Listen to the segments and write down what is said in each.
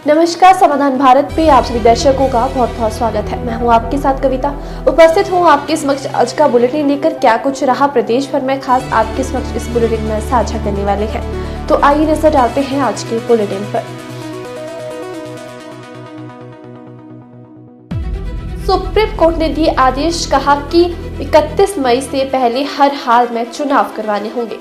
नमस्कार, समाधान भारत पे आप सभी दर्शकों का बहुत बहुत स्वागत है। मैं हूं आपके साथ कविता, उपस्थित हूं आपके समक्ष आज का बुलेटिन लेकर। क्या कुछ रहा प्रदेश भर में खास आपके समक्ष इस बुलेटिन में साझा करने वाले हैं, तो आइए नजर डालते हैं आज के बुलेटिन पर। सुप्रीम कोर्ट ने दिए आदेश, कहा कि 31 मई से पहले हर हाल में चुनाव करवाने होंगे।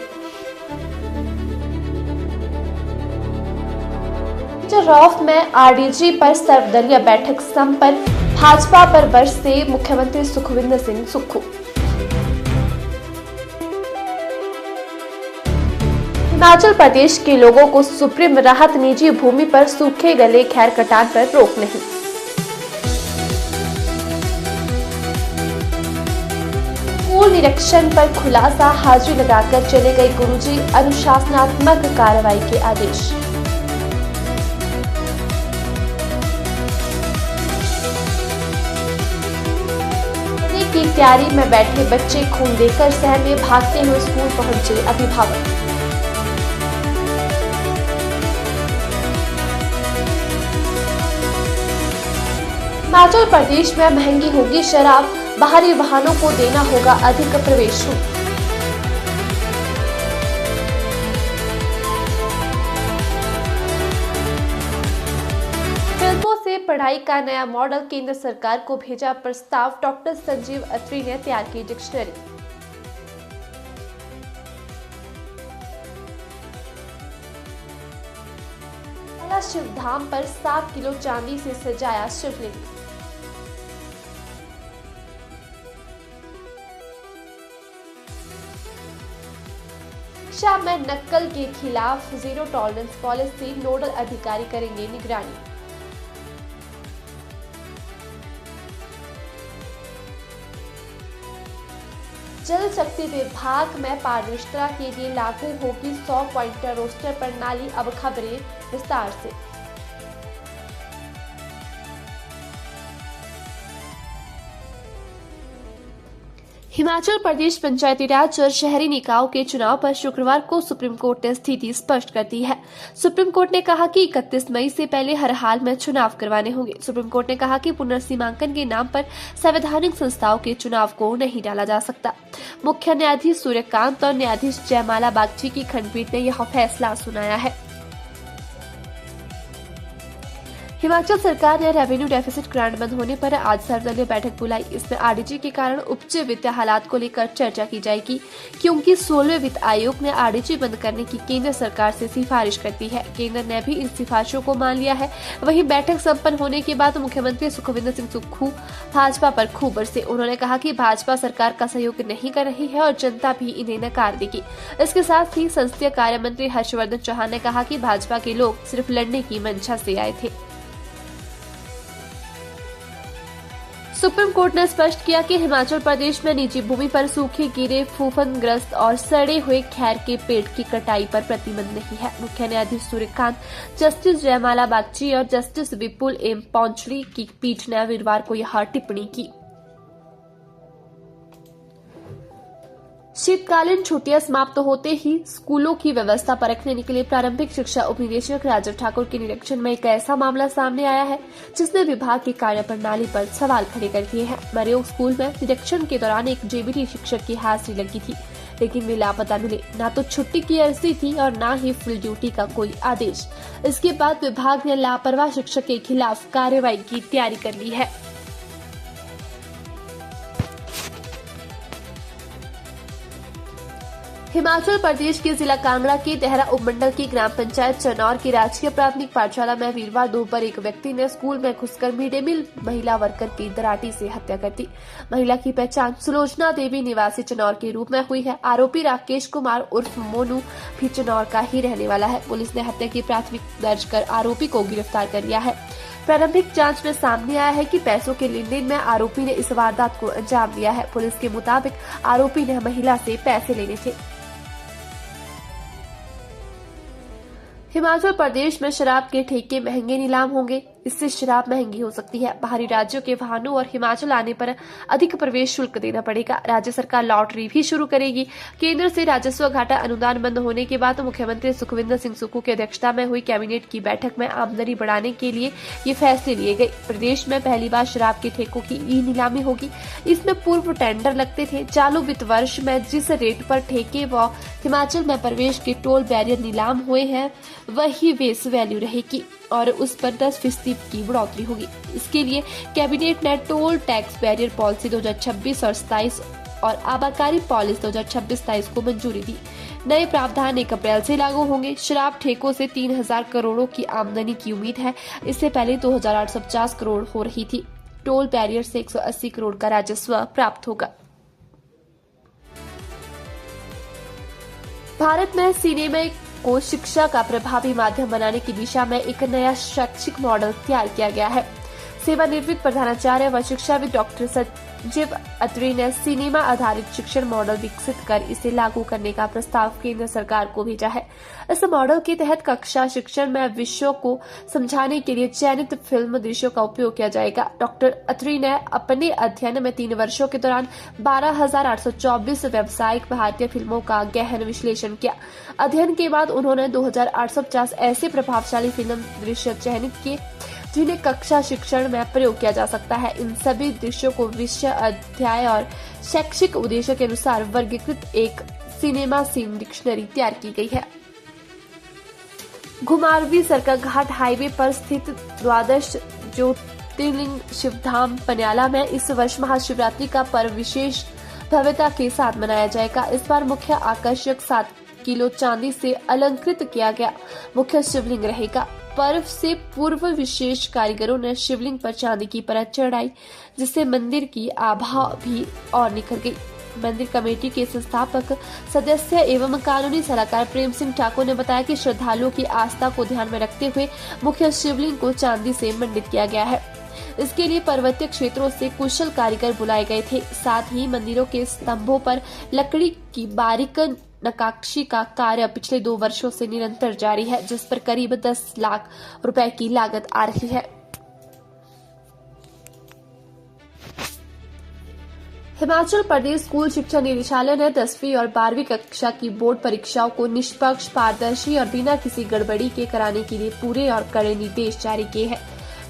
रौफ में आरडीजी पर सर्वदलीय बैठक संपन्न, भाजपा पर बरसे मुख्यमंत्री सुखविंदर सिंह सुक्खू। हिमाचल प्रदेश के लोगों को सुप्रीम राहत, निजी भूमि पर सूखे गले खैर कटान पर रोक नहीं। स्कूल निरीक्षण पर खुलासा, हाजिरी लगाकर चले गए गुरुजी, अनुशासनात्मक कार्रवाई के आदेश। की तैयारी में बैठे बच्चे खून देकर शहर में भागते हुए स्कूल पहुंचे अभिभावक। हिमाचल प्रदेश में महंगी होगी शराब, बाहरी वाहनों को देना होगा अधिक प्रवेश शुल्क। से पढ़ाई का नया मॉडल, केंद्र सरकार को भेजा प्रस्ताव, डॉक्टर संजीव अत्री ने तैयार की डिक्शनरी। शिवधाम पर 7 किलो चांदी से सजाया शिवलिंग। शिक्षा में नकल के खिलाफ जीरो टॉलरेंस पॉलिसी, नोडल अधिकारी करेंगे निगरानी। जल शक्ति विभाग में पारदर्शिता के लिए लागू होगी 100 पॉइंटर रोस्टर प्रणाली। अब खबरें विस्तार से। हिमाचल प्रदेश पंचायती राज और शहरी निकायों के चुनाव पर शुक्रवार को सुप्रीम कोर्ट ने स्थिति स्पष्ट कर दी है। सुप्रीम कोर्ट ने कहा कि 31 मई से पहले हर हाल में चुनाव करवाने होंगे। सुप्रीम कोर्ट ने कहा कि पुनर्सीमांकन के नाम पर संवैधानिक संस्थाओं के चुनाव को नहीं टाला जा सकता। मुख्य न्यायाधीश सूर्यकांत और न्यायाधीश जयमाला बागची की खंडपीठ ने यह फैसला सुनाया है। हिमाचल सरकार ने रेवेन्यू डेफिसिट ग्रांट बंद होने पर आज सर्वदलीय बैठक बुलाई। इसमें आरडीजी के कारण उपजे वित्तीय हालात को लेकर चर्चा की जाएगी, क्योंकि 16वें वित्त आयोग ने आरडीजी बंद करने की केंद्र सरकार से सिफारिश कर दी है। केंद्र ने भी इन सिफारिशों को मान लिया है। वहीं बैठक संपन्न होने के बाद मुख्यमंत्री सुखविंदर सिंह सुक्खू भाजपा पर खूब बरसे। उन्होंने कहा कि भाजपा सरकार का सहयोग नहीं कर रही है और जनता भी इन्हें नकार देगी। इसके साथ ही संसदीय कार्य मंत्री हर्षवर्धन चौहान ने कहा कि भाजपा के लोग सिर्फ लड़ने की मंशा से आए थे। सुप्रीम कोर्ट ने स्पष्ट किया कि हिमाचल प्रदेश में निजी भूमि पर सूखे, गिरे, फूफनग्रस्त और सड़े हुए खैर के पेड़ की कटाई पर प्रतिबंध नहीं है। मुख्य न्यायाधीश सूर्यकांत, जस्टिस जयमाला बागची और जस्टिस विपुल एम पौंचली की पीठ ने वीरवार को यह टिप्पणी की। शीतकालीन छुट्टियां समाप्त होते ही स्कूलों की व्यवस्था परखने निकले प्रारंभिक शिक्षा उप निदेशक राजीव ठाकुर के निरीक्षण में एक ऐसा मामला सामने आया है जिसने विभाग की कार्यप्रणाली पर सवाल खड़े कर दिए हैं। मरयोग स्कूल में निरीक्षण के दौरान एक जेबीटी शिक्षक की हाजिरी लगी थी, लेकिन वे लापता मिले। न तो छुट्टी की अर्जी थी और न ही फुल ड्यूटी का कोई आदेश। इसके बाद विभाग ने लापरवाह शिक्षक के खिलाफ कार्रवाई की तैयारी कर ली है। हिमाचल प्रदेश के जिला कांगड़ा के देहरा उपमंडल की ग्राम पंचायत चनौर की राजकीय प्राथमिक पाठशाला में वीरवार दोपहर एक व्यक्ति ने स्कूल में घुसकर मिड डे मील महिला वर्कर की दराटी से हत्या कर दी। महिला की पहचान सुलोचना देवी निवासी चनौर के रूप में हुई है। आरोपी राकेश कुमार उर्फ मोनू भी चनौर का ही रहने वाला है। पुलिस ने हत्या की प्राथमिक दर्ज कर आरोपी को गिरफ्तार कर लिया है। प्रारंभिक जांच में सामने आया है कि पैसों के लेन देन में आरोपी ने इस वारदात को अंजाम दिया है। पुलिस के मुताबिक आरोपी ने महिला से पैसे लेने थे। हिमाचल प्रदेश में शराब के ठेके महंगे नीलाम होंगे। इससे शराब महंगी हो सकती है। बाहरी राज्यों के वाहनों और हिमाचल आने पर अधिक प्रवेश शुल्क देना पड़ेगा। राज्य सरकार लॉटरी भी शुरू करेगी। केंद्र से राजस्व घाटा अनुदान बंद होने के बाद मुख्यमंत्री सुखविंदर सिंह सुक्खू की अध्यक्षता में हुई कैबिनेट की बैठक में आमदनी बढ़ाने के लिए ये फैसले लिए गए। प्रदेश में पहली बार शराब के ठेकों की ई नीलामी होगी। इसमें पूर्व टेंडर लगते थे। चालू वित्त वर्ष में जिस रेट पर ठेके व हिमाचल में प्रवेश के टोल बैरियर नीलाम हुए हैं वही बेस वैल्यू रहेगी और उस पर 10% की बढ़ोतरी होगी। इसके लिए कैबिनेट ने टोल टैक्स बैरियर पॉलिसी 2026 और 27 और आबाकारी पॉलिसी 2026-27 को मंजूरी दी। नए प्रावधान 1 अप्रैल से लागू होंगे। शराब ठेकों से 3000 करोड़ों की आमदनी की उम्मीद है। इससे पहले 2850 करोड़ हो रही थी। टोल बैरियर से 180 करोड़ का राजस्व प्राप्त होगा। भारत में सिनेमा को शिक्षा का प्रभावी माध्यम बनाने की दिशा में एक नया शैक्षिक मॉडल तैयार किया गया है। सेवानिवृत्त प्रधानाचार्य व शिक्षाविद डॉक्टर संजीव अत्री ने सिनेमा आधारित शिक्षण मॉडल विकसित कर इसे लागू करने का प्रस्ताव केंद्र सरकार को भेजा है। इस मॉडल के तहत कक्षा शिक्षण में विषयों को समझाने के लिए चयनित फिल्म दृश्यों का उपयोग किया जाएगा। डॉक्टर अत्री ने अपने अध्ययन में 3 वर्षों के दौरान 12,824 व्यावसायिक भारतीय फिल्मों का गहन विश्लेषण किया। अध्ययन के बाद उन्होंने 2,850 ऐसे प्रभावशाली फिल्म दृश्य चयनित किए जिन्हें कक्षा शिक्षण में प्रयोग किया जा सकता है। इन सभी दृश्यों को विषय, अध्याय और शैक्षिक उद्देश्य के अनुसार वर्गीकृत एक सिनेमा सीन डिक्शनरी तैयार की गई है। घुमारवीं सरकाघाट हाईवे पर स्थित द्वादश ज्योतिर्लिंग शिवधाम पन्याला में इस वर्ष महाशिवरात्रि का पर्व विशेष भव्यता के साथ मनाया जाएगा। इस बार मुख्य आकर्षक 7 किलो चांदी से अलंकृत किया गया मुख्य शिवलिंग रहेगा। पर्व से पूर्व विशेष कारीगरों ने शिवलिंग पर चांदी की परत चढ़ाई, जिससे मंदिर की आभा भी और निखर गई। मंदिर कमेटी के संस्थापक सदस्य एवं कानूनी सलाहकार प्रेम सिंह ठाकुर ने बताया कि श्रद्धालुओं की आस्था को ध्यान में रखते हुए मुख्य शिवलिंग को चांदी से मंडित किया गया है। इसके लिए पर्वतीय क्षेत्रों से कुशल कारीगर बुलाए गए थे। साथ ही मंदिरों के स्तंभों पर लकड़ी की बारीक नक्काशी का कार्य पिछले 2 वर्षों से निरंतर जारी है, जिस पर करीब 10 लाख रुपए की लागत आ रही है। हिमाचल प्रदेश स्कूल शिक्षा निदेशालय ने 10वीं और 12वीं कक्षा की बोर्ड परीक्षाओं को निष्पक्ष, पारदर्शी और बिना किसी गड़बड़ी के कराने के लिए पूरे और कड़े निर्देश जारी किए हैं।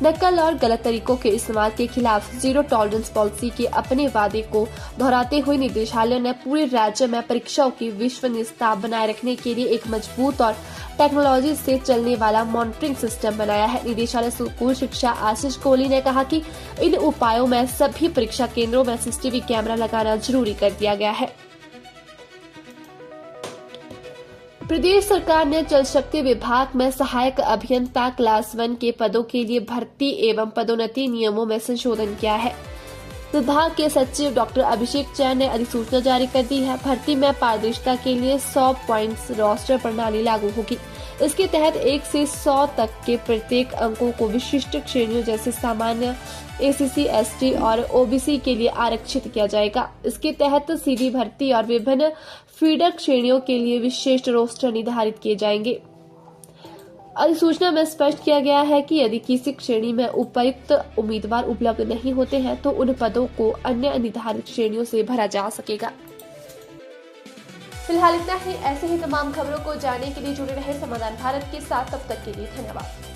नकल और गलत तरीकों के इस्तेमाल के खिलाफ जीरो टॉलरेंस पॉलिसी के अपने वादे को दोहराते हुए निदेशालय ने पूरे राज्य में परीक्षाओं की विश्वसनीयता बनाए रखने के लिए एक मजबूत और टेक्नोलॉजी से चलने वाला मॉनिटरिंग सिस्टम बनाया है। निदेशालय स्कूल शिक्षा आशीष कोहली ने कहा कि इन उपायों में सभी परीक्षा केंद्रों में सीसीटीवी कैमरा लगाना जरूरी कर दिया गया है। प्रदेश सरकार ने जल शक्ति विभाग में सहायक अभियंता क्लास 1 के पदों के लिए भर्ती एवं पदोन्नति नियमों में संशोधन किया है। विभाग के सचिव डॉक्टर अभिषेक जैन ने अधिसूचना जारी कर दी है। भर्ती में पारदर्शिता के लिए 100 पॉइंट्स रोस्टर प्रणाली लागू होगी। इसके तहत 1 से 100 तक के प्रत्येक अंकों को विशिष्ट श्रेणियों जैसे सामान्य, ACC, ST और OBC के लिए आरक्षित किया जाएगा। इसके तहत सीधी भर्ती और विभिन्न फीडर श्रेणियों के लिए विशेष रोस्टर निर्धारित किए जाएंगे। अधिसूचना में स्पष्ट किया गया है कि यदि किसी श्रेणी में उपयुक्त उम्मीदवार उपलब्ध नहीं होते हैं तो उन पदों को अन्य निर्धारित श्रेणियों से भरा जा सकेगा। फिलहाल इतना ही। ऐसे ही तमाम खबरों को जानने के लिए जुड़े रहे समाधान भारत के साथ। तब तक के लिए धन्यवाद।